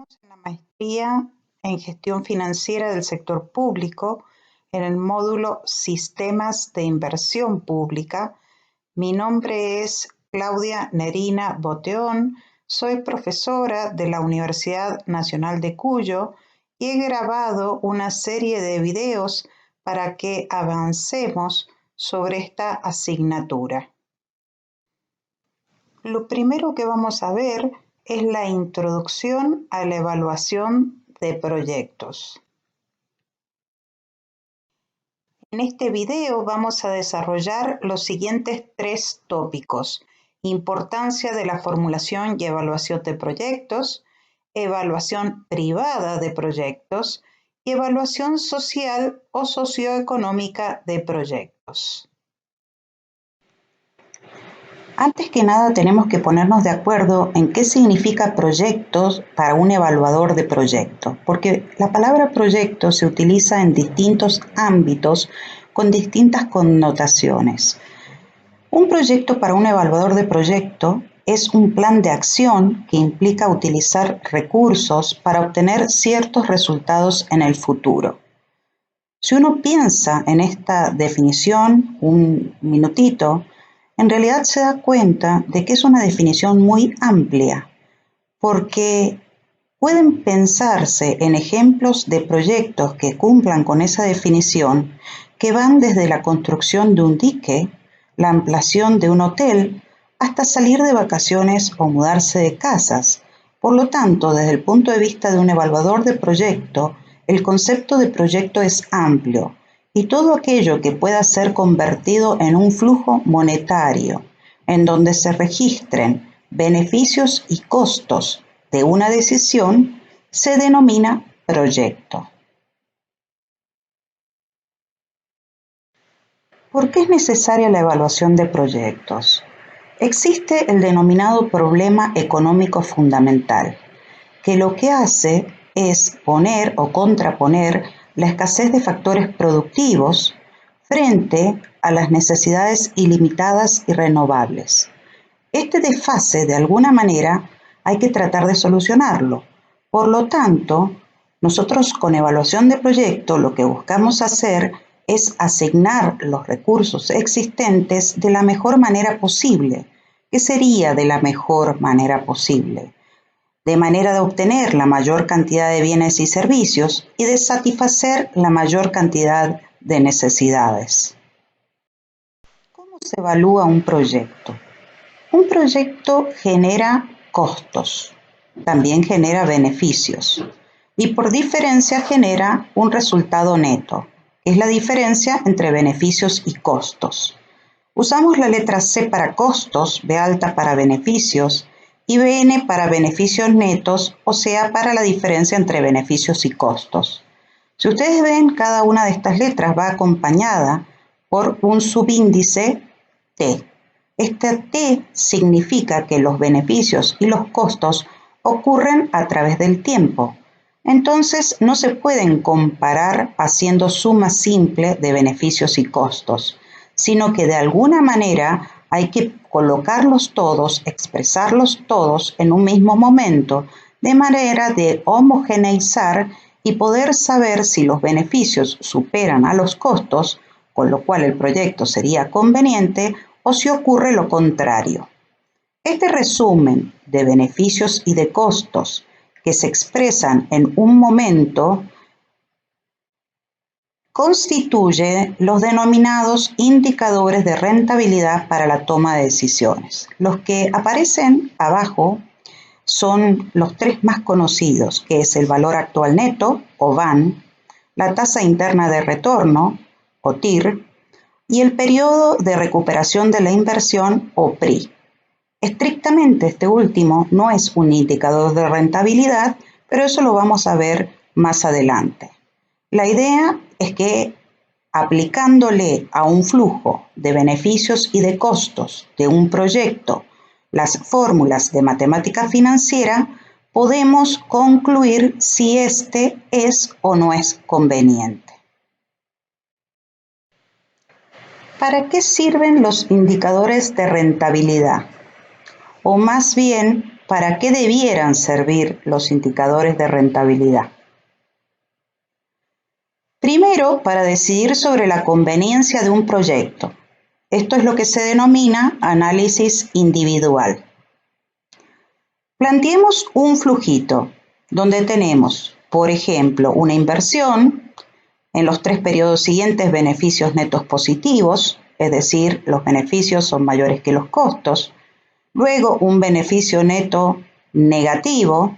Estamos en la maestría en gestión financiera del sector público en el módulo Sistemas de Inversión Pública. Mi nombre es Claudia Nerina Boteón, soy profesora de la Universidad Nacional de Cuyo y he grabado una serie de videos para que avancemos sobre esta asignatura. Lo primero que vamos a ver es la introducción a la evaluación de proyectos. En este video vamos a desarrollar los siguientes 3 tópicos: importancia de la formulación y evaluación de proyectos, evaluación privada de proyectos y evaluación social o socioeconómica de proyectos. Antes que nada tenemos que ponernos de acuerdo en qué significa proyectos para un evaluador de proyecto, porque la palabra proyecto se utiliza en distintos ámbitos con distintas connotaciones. Un proyecto para un evaluador de proyecto es un plan de acción que implica utilizar recursos para obtener ciertos resultados en el futuro. Si uno piensa en esta definición un minutito, en realidad se da cuenta de que es una definición muy amplia, porque pueden pensarse en ejemplos de proyectos que cumplan con esa definición, que van desde la construcción de un dique, la ampliación de un hotel, hasta salir de vacaciones o mudarse de casas. Por lo tanto, desde el punto de vista de un evaluador de proyecto, el concepto de proyecto es amplio, y todo aquello que pueda ser convertido en un flujo monetario, en donde se registren beneficios y costos de una decisión, se denomina proyecto. ¿Por qué es necesaria la evaluación de proyectos? Existe el denominado problema económico fundamental, que lo que hace es poner o contraponer la escasez de factores productivos frente a las necesidades ilimitadas y renovables. Este desfase, de alguna manera, hay que tratar de solucionarlo. Por lo tanto, nosotros con evaluación de proyecto lo que buscamos hacer es asignar los recursos existentes de la mejor manera posible. ¿Qué sería de la mejor manera posible? De manera de obtener la mayor cantidad de bienes y servicios y de satisfacer la mayor cantidad de necesidades. ¿Cómo se evalúa un proyecto? Un proyecto genera costos, también genera beneficios y por diferencia genera un resultado neto, que es la diferencia entre beneficios y costos. Usamos la letra C para costos, B alta para beneficios y BN para beneficios netos, o sea, para la diferencia entre beneficios y costos. Si ustedes ven, cada una de estas letras va acompañada por un subíndice T. Este T significa que los beneficios y los costos ocurren a través del tiempo. Entonces, no se pueden comparar haciendo suma simple de beneficios y costos, sino que de alguna manera hay que colocarlos todos, expresarlos todos en un mismo momento, de manera de homogeneizar y poder saber si los beneficios superan a los costos, con lo cual el proyecto sería conveniente, o si ocurre lo contrario. Este resumen de beneficios y de costos que se expresan en un momento constituye los denominados indicadores de rentabilidad para la toma de decisiones. Los que aparecen abajo son los 3 más conocidos, que es el valor actual neto, o VAN, la tasa interna de retorno, o TIR, y el periodo de recuperación de la inversión, o PRI. Estrictamente este último no es un indicador de rentabilidad, pero eso lo vamos a ver más adelante. La idea es que aplicándole a un flujo de beneficios y de costos de un proyecto las fórmulas de matemática financiera, podemos concluir si este es o no es conveniente. ¿Para qué sirven los indicadores de rentabilidad? O más bien, para qué debieran servir los indicadores de rentabilidad. Primero, para decidir sobre la conveniencia de un proyecto. Esto es lo que se denomina análisis individual. Planteemos un flujito donde tenemos, por ejemplo, una inversión, en los 3 periodos siguientes beneficios netos positivos, es decir, los beneficios son mayores que los costos, luego un beneficio neto negativo,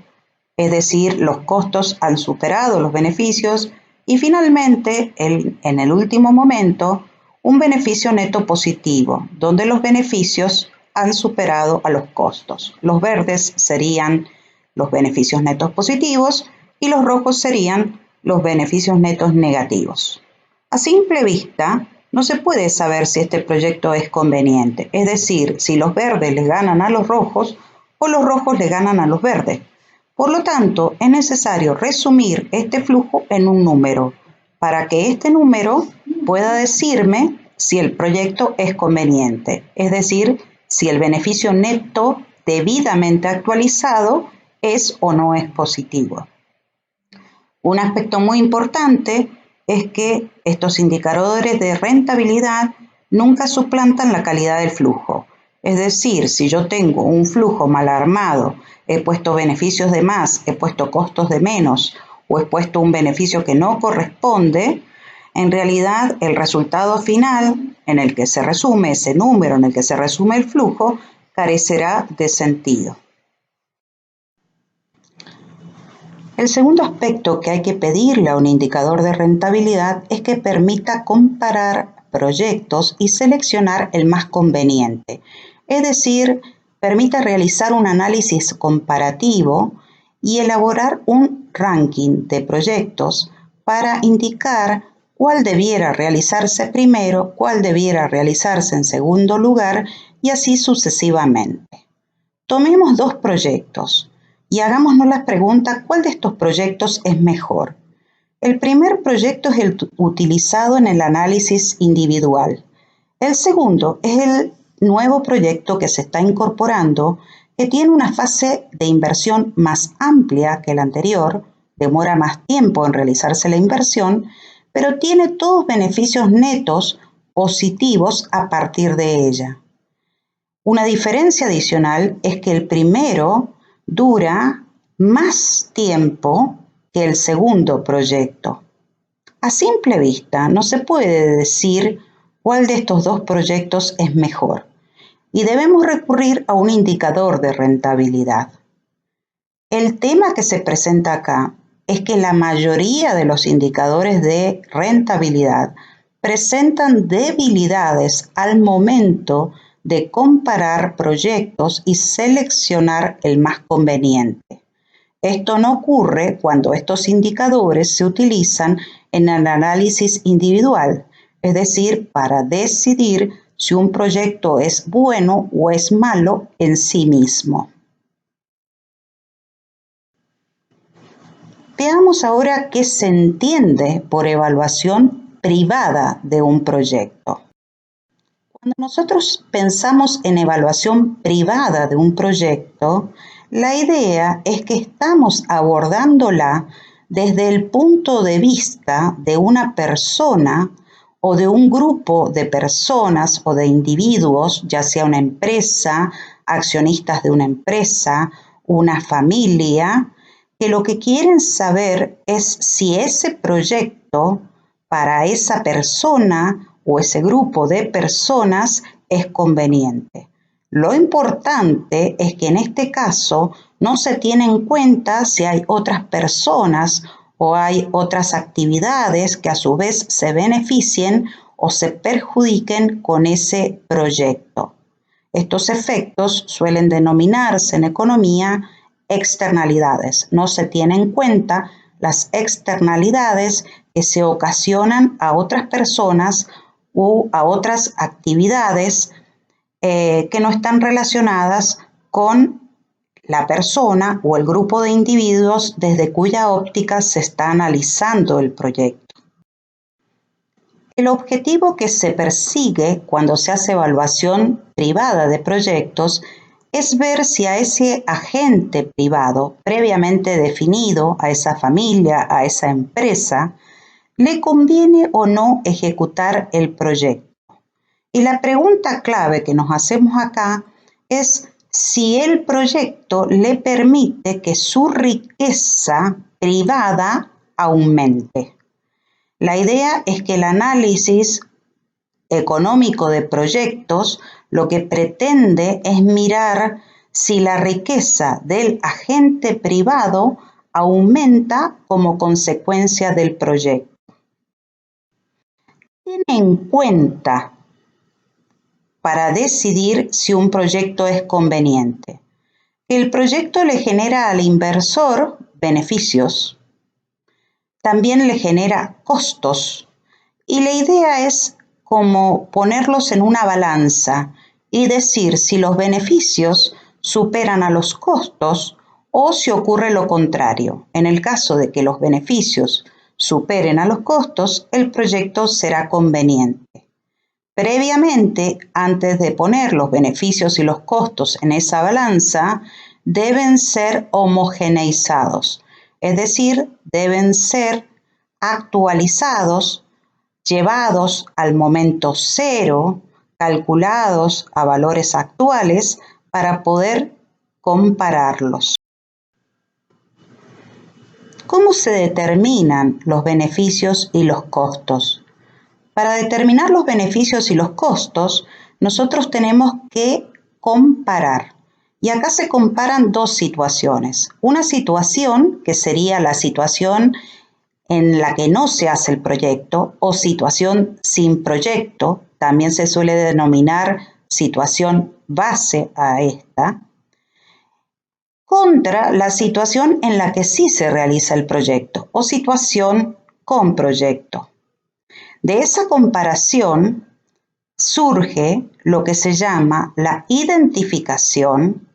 es decir, los costos han superado los beneficios, y finalmente, en el último momento, un beneficio neto positivo, donde los beneficios han superado a los costos. Los verdes serían los beneficios netos positivos y los rojos serían los beneficios netos negativos. A simple vista, no se puede saber si este proyecto es conveniente, es decir, si los verdes le ganan a los rojos o los rojos le ganan a los verdes. Por lo tanto, es necesario resumir este flujo en un número para que este número pueda decirme si el proyecto es conveniente, es decir, si el beneficio neto debidamente actualizado es o no es positivo. Un aspecto muy importante es que estos indicadores de rentabilidad nunca suplantan la calidad del flujo. Es decir, si yo tengo un flujo mal armado, he puesto beneficios de más, he puesto costos de menos o he puesto un beneficio que no corresponde, en realidad el resultado final en el que se resume ese número, en el que se resume el flujo, carecerá de sentido. El segundo aspecto que hay que pedirle a un indicador de rentabilidad es que permita comparar proyectos y seleccionar el más conveniente. Es decir, permite realizar un análisis comparativo y elaborar un ranking de proyectos para indicar cuál debiera realizarse primero, cuál debiera realizarse en segundo lugar y así sucesivamente. Tomemos 2 proyectos y hagámonos la pregunta, ¿cuál de estos proyectos es mejor? El primer proyecto es el utilizado en el análisis individual. El segundo es el nuevo proyecto que se está incorporando, que tiene una fase de inversión más amplia que el anterior, demora más tiempo en realizarse la inversión, pero tiene todos beneficios netos positivos a partir de ella. Una diferencia adicional es que el primero dura más tiempo que el segundo proyecto. A simple vista, no se puede decir cuál de estos 2 proyectos es mejor y debemos recurrir a un indicador de rentabilidad. El tema que se presenta acá es que la mayoría de los indicadores de rentabilidad presentan debilidades al momento de comparar proyectos y seleccionar el más conveniente. Esto no ocurre cuando estos indicadores se utilizan en el análisis individual, es decir, para decidir si un proyecto es bueno o es malo en sí mismo. Veamos ahora qué se entiende por evaluación privada de un proyecto. Cuando nosotros pensamos en evaluación privada de un proyecto, la idea es que estamos abordándola desde el punto de vista de una persona o de un grupo de personas o de individuos, ya sea una empresa, accionistas de una empresa, una familia, que lo que quieren saber es si ese proyecto para esa persona o ese grupo de personas es conveniente. Lo importante es que en este caso no se tiene en cuenta si hay otras personas o hay otras actividades que a su vez se beneficien o se perjudiquen con ese proyecto. Estos efectos suelen denominarse en economía externalidades. No se tienen en cuenta las externalidades que se ocasionan a otras personas u a otras actividades que no están relacionadas con la persona o el grupo de individuos desde cuya óptica se está analizando el proyecto. El objetivo que se persigue cuando se hace evaluación privada de proyectos es ver si a ese agente privado previamente definido, a esa familia, a esa empresa, le conviene o no ejecutar el proyecto. Y la pregunta clave que nos hacemos acá es si el proyecto le permite que su riqueza privada aumente. La idea es que el análisis económico de proyectos lo que pretende es mirar si la riqueza del agente privado aumenta como consecuencia del proyecto. Tiene en cuenta para decidir si un proyecto es conveniente. El proyecto le genera al inversor beneficios, también le genera costos y la idea es como ponerlos en una balanza y decir si los beneficios superan a los costos o si ocurre lo contrario. En el caso de que los beneficios superen a los costos, el proyecto será conveniente. Previamente, antes de poner los beneficios y los costos en esa balanza, deben ser homogeneizados, es decir, deben ser actualizados, llevados al momento cero, calculados a valores actuales para poder compararlos. ¿Cómo se determinan los beneficios y los costos? Para determinar los beneficios y los costos, nosotros tenemos que comparar. Y acá se comparan dos situaciones. Una situación que sería la situación en la que no se hace el proyecto o situación sin proyecto, también se suele denominar situación base a esta, contra la situación en la que sí se realiza el proyecto o situación con proyecto. De esa comparación surge lo que se llama la identificación,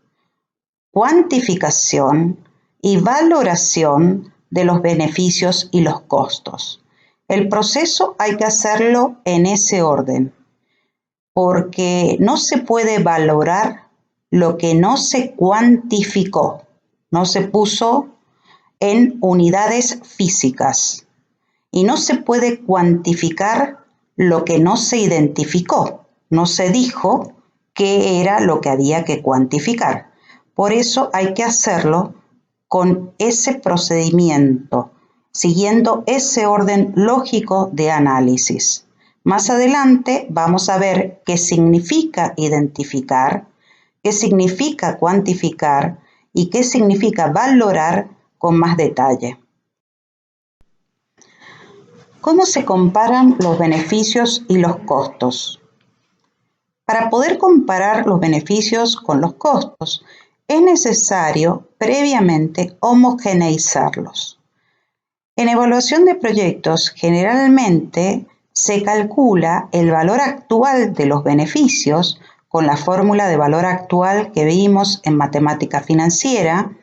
cuantificación y valoración de los beneficios y los costos. El proceso hay que hacerlo en ese orden, porque no se puede valorar lo que no se cuantificó, no se puso en unidades físicas y no se puede cuantificar lo que no se identificó, no se dijo qué era lo que había que cuantificar. Por eso hay que hacerlo con ese procedimiento, siguiendo ese orden lógico de análisis. Más adelante vamos a ver qué significa identificar, qué significa cuantificar y qué significa valorar con más detalle. ¿Cómo se comparan los beneficios y los costos? Para poder comparar los beneficios con los costos, es necesario previamente homogeneizarlos. En evaluación de proyectos, generalmente se calcula el valor actual de los beneficios con la fórmula de valor actual que vimos en matemática financiera,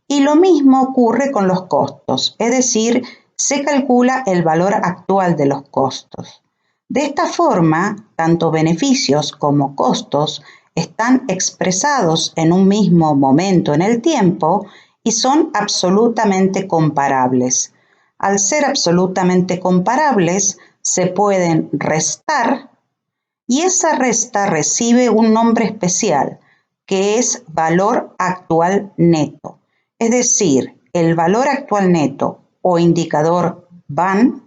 y lo mismo ocurre con los costos, es decir, se calcula el valor actual de los costos. De esta forma, tanto beneficios como costos están expresados en un mismo momento en el tiempo y son absolutamente comparables. Al ser absolutamente comparables, se pueden restar y esa resta recibe un nombre especial, que es valor actual neto. Es decir, el valor actual neto o indicador VAN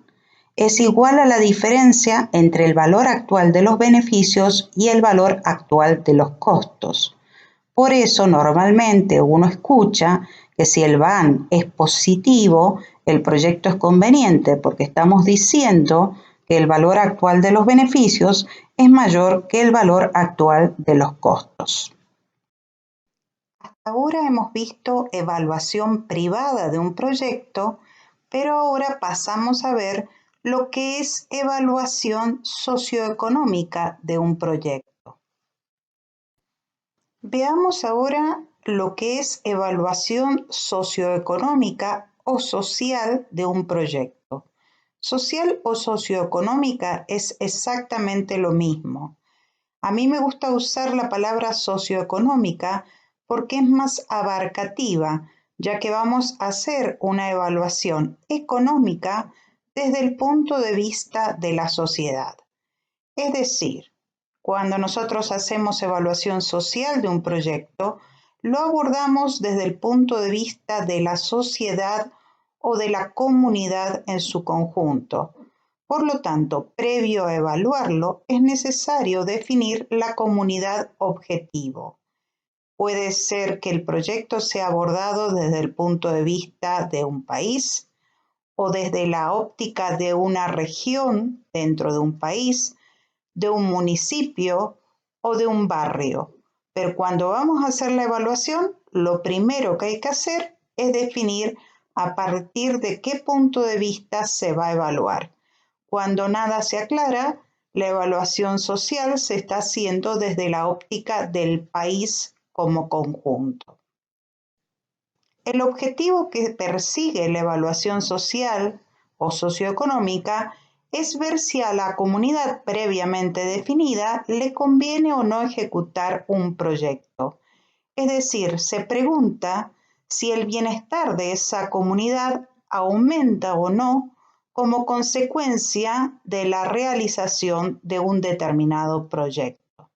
es igual a la diferencia entre el valor actual de los beneficios y el valor actual de los costos. Por eso normalmente uno escucha que si el VAN es positivo, el proyecto es conveniente porque estamos diciendo que el valor actual de los beneficios es mayor que el valor actual de los costos. Hasta ahora hemos visto evaluación privada de un proyecto, pero ahora pasamos a ver lo que es evaluación socioeconómica de un proyecto. Veamos ahora lo que es evaluación socioeconómica o social de un proyecto. Social o socioeconómica es exactamente lo mismo. A mí me gusta usar la palabra socioeconómica porque es más abarcativa, ya que vamos a hacer una evaluación económica desde el punto de vista de la sociedad. Es decir, cuando nosotros hacemos evaluación social de un proyecto, lo abordamos desde el punto de vista de la sociedad o de la comunidad en su conjunto. Por lo tanto, previo a evaluarlo, es necesario definir la comunidad objetivo. Puede ser que el proyecto sea abordado desde el punto de vista de un país o desde la óptica de una región dentro de un país, de un municipio o de un barrio. Pero cuando vamos a hacer la evaluación, lo primero que hay que hacer es definir a partir de qué punto de vista se va a evaluar. Cuando nada se aclara, la evaluación social se está haciendo desde la óptica del país como conjunto. El objetivo que persigue la evaluación social o socioeconómica es ver si a la comunidad previamente definida le conviene o no ejecutar un proyecto. Es decir, se pregunta si el bienestar de esa comunidad aumenta o no como consecuencia de la realización de un determinado proyecto.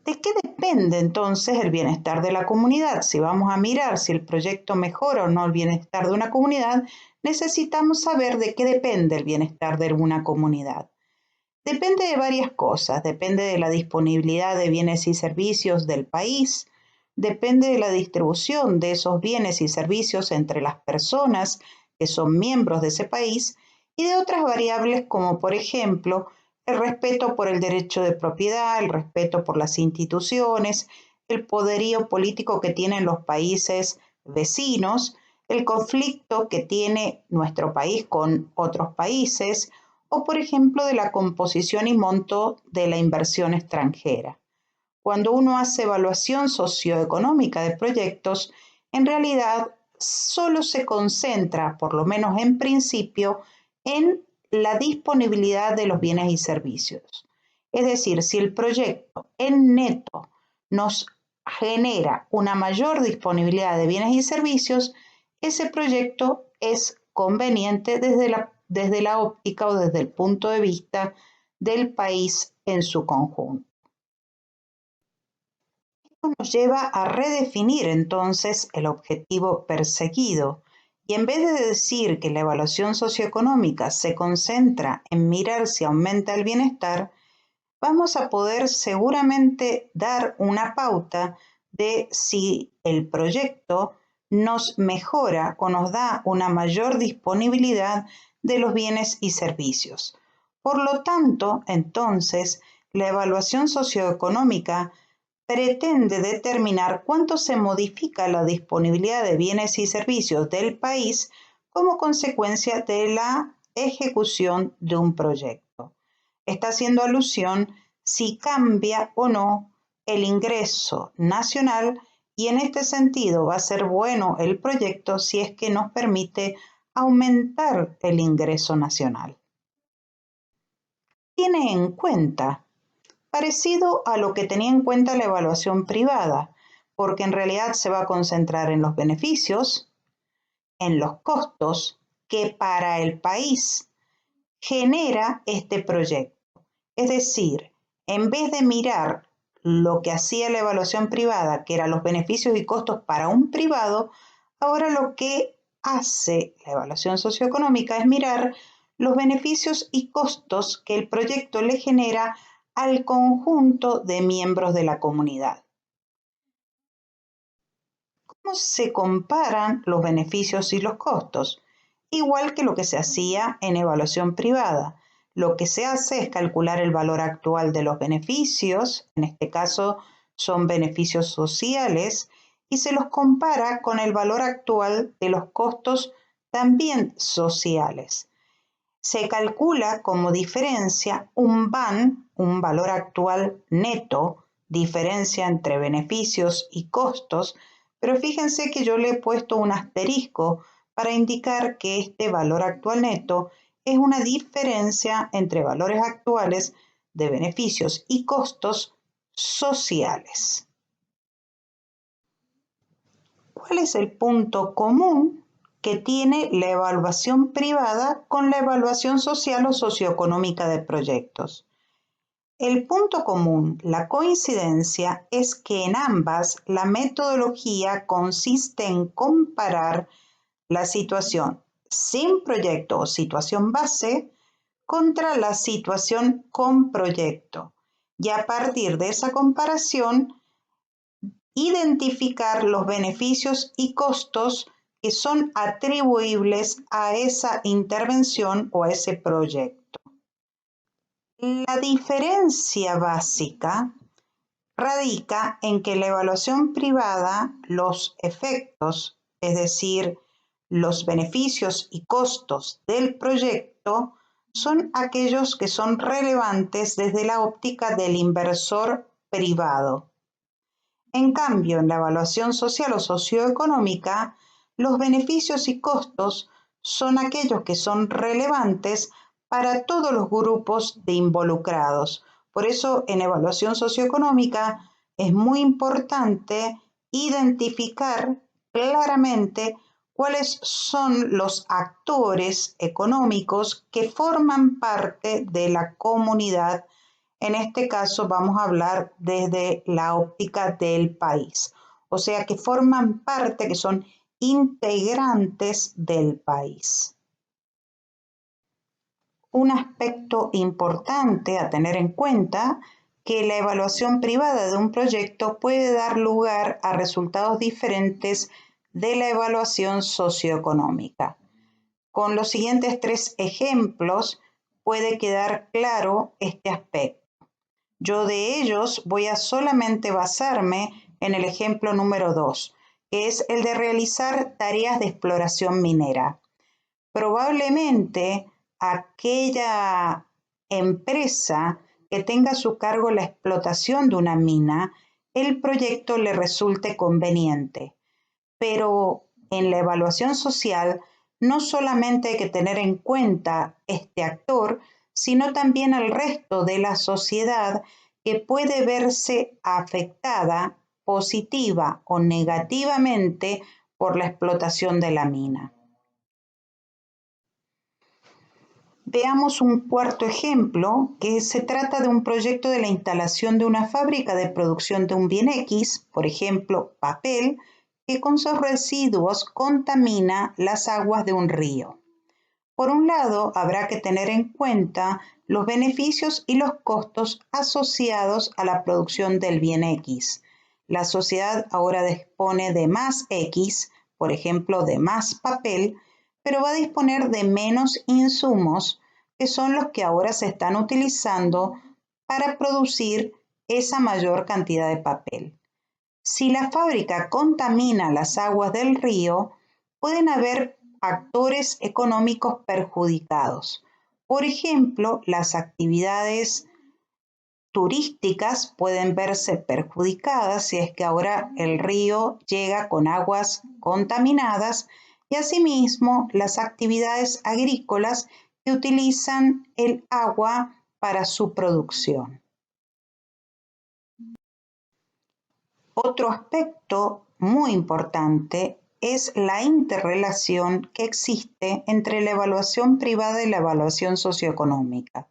¿De qué depende entonces el bienestar de la comunidad? Si vamos a mirar si el proyecto mejora o no el bienestar de una comunidad, necesitamos saber de qué depende el bienestar de una comunidad. Depende de varias cosas, depende de la disponibilidad de bienes y servicios del país, depende de la distribución de esos bienes y servicios entre las personas que son miembros de ese país y de otras variables como por ejemplo el respeto por el derecho de propiedad, el respeto por las instituciones, el poderío político que tienen los países vecinos, el conflicto que tiene nuestro país con otros países, o por ejemplo de la composición y monto de la inversión extranjera. Cuando uno hace evaluación socioeconómica de proyectos, en realidad solo se concentra, por lo menos en principio, en la disponibilidad de los bienes y servicios. Es decir, si el proyecto en neto nos genera una mayor disponibilidad de bienes y servicios, ese proyecto es conveniente desde la óptica o desde el punto de vista del país en su conjunto. Esto nos lleva a redefinir entonces el objetivo perseguido y en vez de decir que la evaluación socioeconómica se concentra en mirar si aumenta el bienestar, vamos a poder seguramente dar una pauta de si el proyecto nos mejora o nos da una mayor disponibilidad de los bienes y servicios. Por lo tanto, entonces, la evaluación socioeconómica pretende determinar cuánto se modifica la disponibilidad de bienes y servicios del país como consecuencia de la ejecución de un proyecto. Está haciendo alusión si cambia o no el ingreso nacional y en este sentido va a ser bueno el proyecto si es que nos permite aumentar el ingreso nacional. Tiene en cuenta, parecido a lo que tenía en cuenta la evaluación privada, porque en realidad se va a concentrar en los beneficios, en los costos que para el país genera este proyecto. Es decir, en vez de mirar lo que hacía la evaluación privada, que eran los beneficios y costos para un privado, ahora lo que hace la evaluación socioeconómica es mirar los beneficios y costos que el proyecto le genera al conjunto de miembros de la comunidad. ¿Cómo se comparan los beneficios y los costos? Igual que lo que se hacía en evaluación privada. Lo que se hace es calcular el valor actual de los beneficios, en este caso son beneficios sociales, y se los compara con el valor actual de los costos también sociales. Se calcula como diferencia un VAN, un valor actual neto, diferencia entre beneficios y costos, pero fíjense que yo le he puesto un asterisco para indicar que este valor actual neto es una diferencia entre valores actuales de beneficios y costos sociales. ¿Cuál es el punto común que tiene la evaluación privada con la evaluación social o socioeconómica de proyectos? El punto común, la coincidencia, es que en ambas la metodología consiste en comparar la situación sin proyecto o situación base contra la situación con proyecto y a partir de esa comparación identificar los beneficios y costos que son atribuibles a esa intervención o a ese proyecto. La diferencia básica radica en que la evaluación privada, los efectos, es decir, los beneficios y costos del proyecto, son aquellos que son relevantes desde la óptica del inversor privado. En cambio, en la evaluación social o socioeconómica, los beneficios y costos son aquellos que son relevantes para todos los grupos de involucrados. Por eso, en evaluación socioeconómica es muy importante identificar claramente cuáles son los actores económicos que forman parte de la comunidad. En este caso vamos a hablar desde la óptica del país, o sea que forman parte, que son integrantes del país. Un aspecto importante a tener en cuenta que la evaluación privada de un proyecto puede dar lugar a resultados diferentes de la evaluación socioeconómica. Con los siguientes 3 ejemplos puede quedar claro este aspecto. Yo de ellos voy a solamente basarme en el ejemplo número 2, que es el de realizar tareas de exploración minera. Probablemente aquella empresa que tenga a su cargo la explotación de una mina, el proyecto le resulte conveniente. Pero en la evaluación social no solamente hay que tener en cuenta este actor, sino también al resto de la sociedad que puede verse afectada positiva o negativamente por la explotación de la mina. Veamos un cuarto ejemplo, que se trata de un proyecto de la instalación de una fábrica de producción de un bien X, por ejemplo, papel, que con sus residuos contamina las aguas de un río. Por un lado, habrá que tener en cuenta los beneficios y los costos asociados a la producción del bien X. La sociedad ahora dispone de más X, por ejemplo, de más papel, pero va a disponer de menos insumos, que son los que ahora se están utilizando para producir esa mayor cantidad de papel. Si la fábrica contamina las aguas del río, pueden haber actores económicos perjudicados. Por ejemplo, las actividades turísticas pueden verse perjudicadas si es que ahora el río llega con aguas contaminadas y asimismo las actividades agrícolas que utilizan el agua para su producción. Otro aspecto muy importante es la interrelación que existe entre la evaluación privada y la evaluación socioeconómica.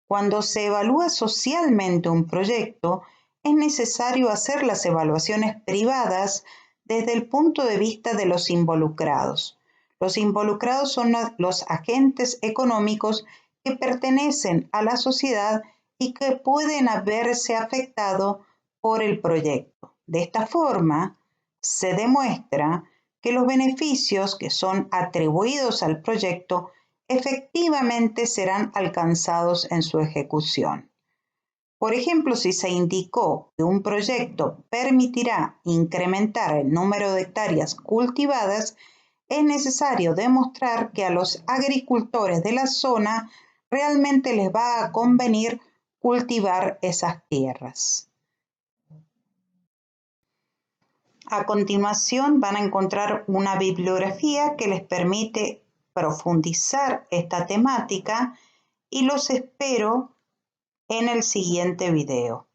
Cuando se evalúa socialmente un proyecto, es necesario hacer las evaluaciones privadas desde el punto de vista de los involucrados. Los involucrados son los agentes económicos que pertenecen a la sociedad y que pueden haberse afectado por el proyecto. De esta forma, se demuestra que los beneficios que son atribuidos al proyecto efectivamente serán alcanzados en su ejecución. Por ejemplo, si se indicó que un proyecto permitirá incrementar el número de hectáreas cultivadas, es necesario demostrar que a los agricultores de la zona realmente les va a convenir cultivar esas tierras. A continuación van a encontrar una bibliografía que les permite profundizar esta temática y los espero en el siguiente video.